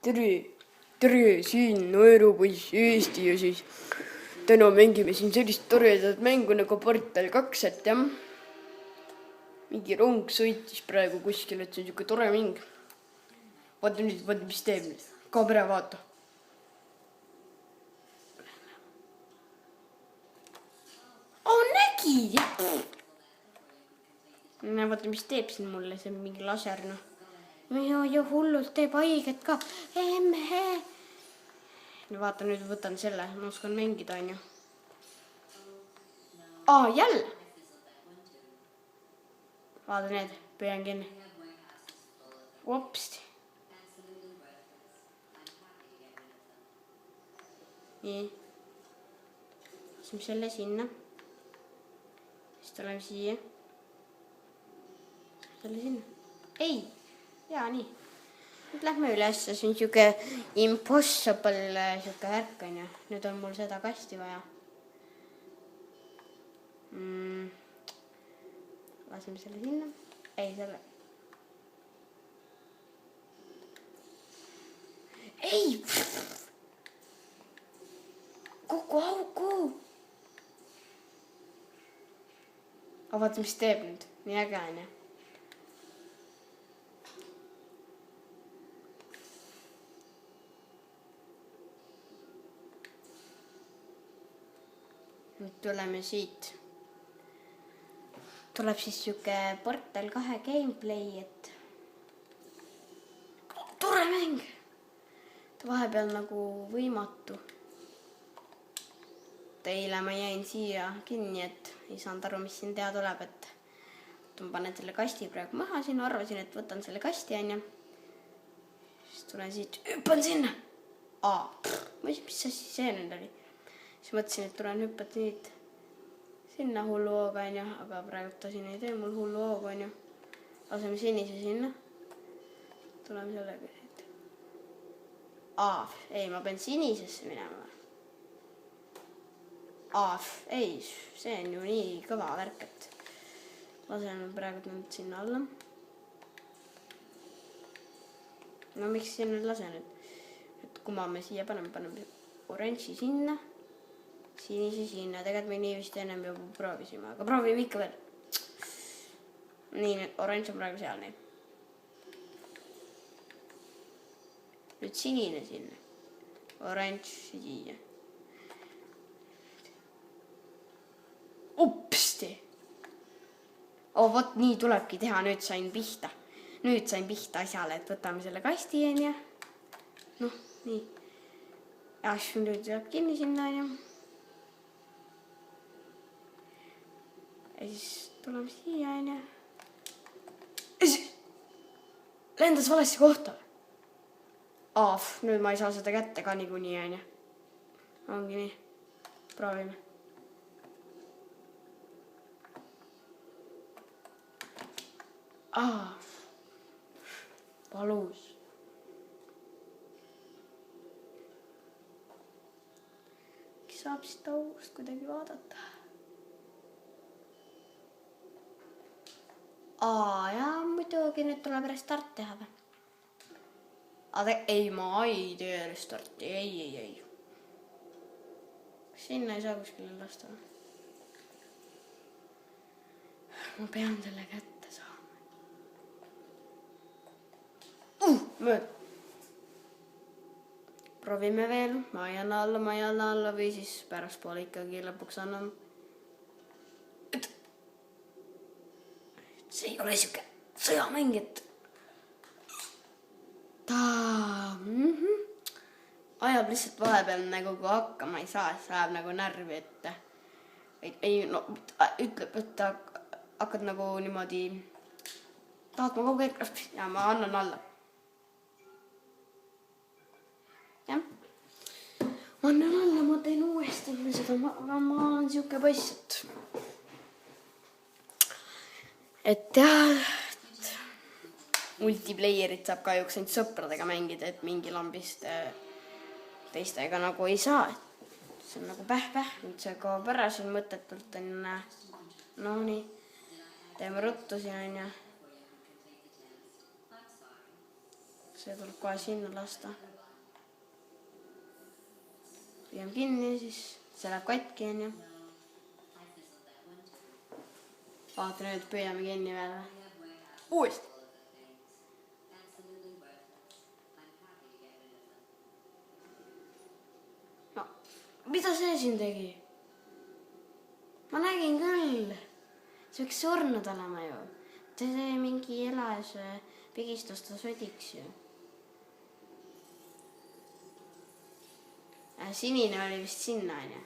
tere, siin Naerupoiss Eesti ja siis täna mängime siin sellist toredat mängu nagu Portal 2, et jah. Mingi rong sõitis praegu kuskil, et see on siuke tore mäng. Vaata nüüd, mis teeb nüüd. Kaamera, vaata. Nägi! Vaata, mis teeb siin mulle, see on mingi laser, noh. Ja hullult teeb haiget ka. No vaata, nüüd võtan selle, ma oskan mängida, on ju. Jälle! Vaata need, püüan kinni. Vopsti. Nii. Laseme selle sinna. Siis tuleme siia. Selle sinna. Ei! Jaa, nii. Nüüd lähme üles, see on siuke impossible siuke värk, on ju. Nüüd on mul seda kasti vaja. Laseme selle sinna. Ei, selle. Ei! Kogu auku! Aga vaata, mis teeb nüüd. Nii äge, on ju. Nüüd tuleme siit. Tuleb siis siuke Portal 2 gameplay, et tore mäng. Ta vahepeal nagu võimatu. Eile ma jäin siia kinni, et ei saanud aru, mis siin teha tuleb, et ma panen selle kasti praegu maha siin, arvasin, et võtan selle kasti, on ju. Siis tulen siit, hüppan sinna. Ma ei tea, mis asi see nüüd oli. Siis mõtlesin, et tulen hüppad nüüd sinna hullu hooga, on ju, aga praegu ta siin ei tee mul hullu hooga, on ju. Laseme sinise sinna. Tuleme sellega siit. Ei, ma pean sinisesse minema. Ei, see on ju nii kõva värk, et laseme praegu nüüd sinna alla. No miks siin nüüd lase nüüd? Et kumame siia paneme oranži sinna, sinise sinna. Tegelikult me nii vist ennem juba proovisime, aga proovime ikka veel. Nii, nüüd oranž on praegu seal, nii. Nüüd sinine sinna, oranž siia. Upsti! Vot nii tulebki teha, nüüd sain pihta. Nüüd sain pihta asjale, et võtame selle kasti, on ju. Noh, nii. Ja siis nüüd tuleb kinni sinna, on ju. Ja siis tuleme siia, on ju. Ja siis lendas valesse kohta. Nüüd ma ei saa seda kätte ka niikuinii, on ju. Ongi nii. Proovime. Valus. Saab siis taust kuidagi vaadata. Ja muidugi nüüd tuleb restart teha või? Ei, ma ei tee restarti, ei. Sinna ei saa kuskile lasta. Ma pean selle kätte saama. Mööda. Proovime veel, ma ajan alla või siis pärast poole ikkagi lõpuks annan. See ei ole siuke sõjamäng, et ta ajab lihtsalt vahepeal nagu kui hakkama ei saa, siis ajab nagu närvi, et ütleb, et ta hakkad nagu niimoodi tahtma kogu aeg ja ma annan alla. Jah. Ma annan alla, ma teen uuesti seda, aga ma olen siuke poiss, et jah, multiplayerit saab kahjuks ainult sõpradega mängida, et mingi lambist teistega nagu ei saa. See on nagu päh, nüüd see kaob ära siin mõtetult, no nii, teeme ruttu siin, on ju. see tuleb kohe sinna lasta. Püüame kinni, siis see läheb katki, onju. Vaata nüüd, püüame kinni veel. Uuesti. No, mida see siin tegi? Ma nägin küll. See võiks surnud olema ju. See mingi elas pigistus ta sodiks ju. Sinine oli vist sinna, onju.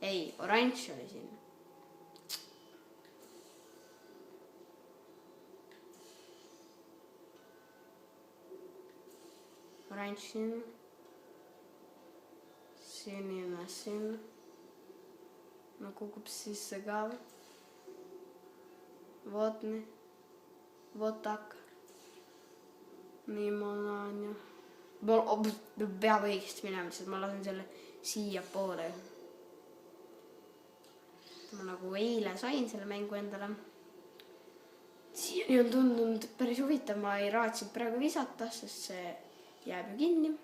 Ei, oranž oli sinna. Oranž sinna. Sinine sinna. No kukub sisse ka. Vot nii. Vot tak. Niimoodi on ju. Peab õigesti minema, sest ma lasen selle siia poole. Ma nagu eile sain selle mängu endale. Siiani on tundunud päris huvitav, ma ei raatsinud praegu visata, sest see jääb ju kinni.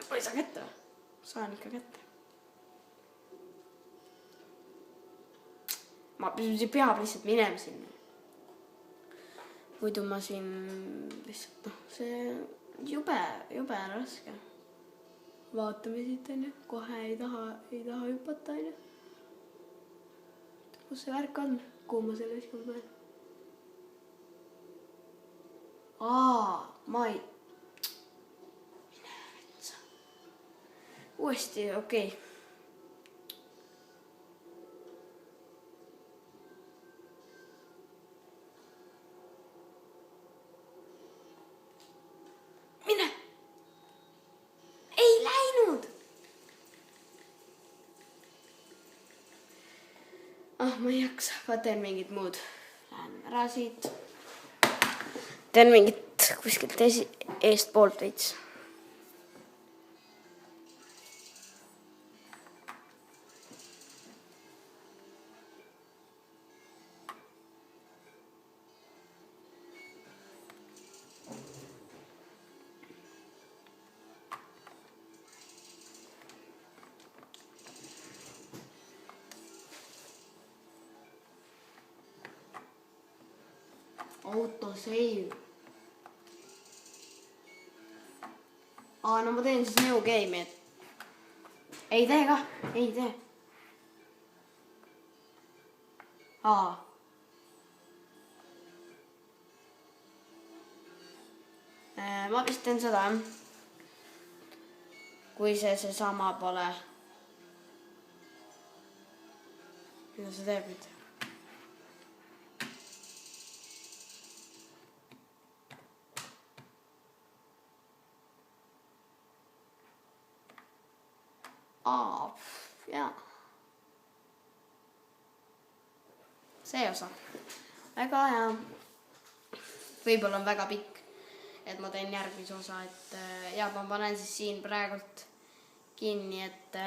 Ma ei saa kätte või? Saan ikka kätte. Ma peab lihtsalt minema sinna. Muidu ma siin lihtsalt, see jube raske. Vaatame siit, onju. Kohe ei taha hüpata, onju. Kus see värk on? Kuhu ma selle viskama pean? Ma ei... Mine metsa. Uuesti, okei. Mine! Ei läinud! Ma ei jaksa. Ma teen mingit muud. Lähen ära siit. Teen mingit kuskilt eest poolt veits. Autosave. No ma teen siis new game'i, et... Ei tee ka, ei tee. Ma vist teen seda, kui see sama pole. Mida see teeb nüüd? Jaa. See osa. Väga hea. Võib-olla on väga pikk, et ma teen järgmise osa, et ma panen siis siin praegult kinni, et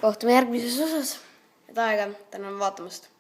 kohtume järgmises osas. Et aega, tänan vaatamast.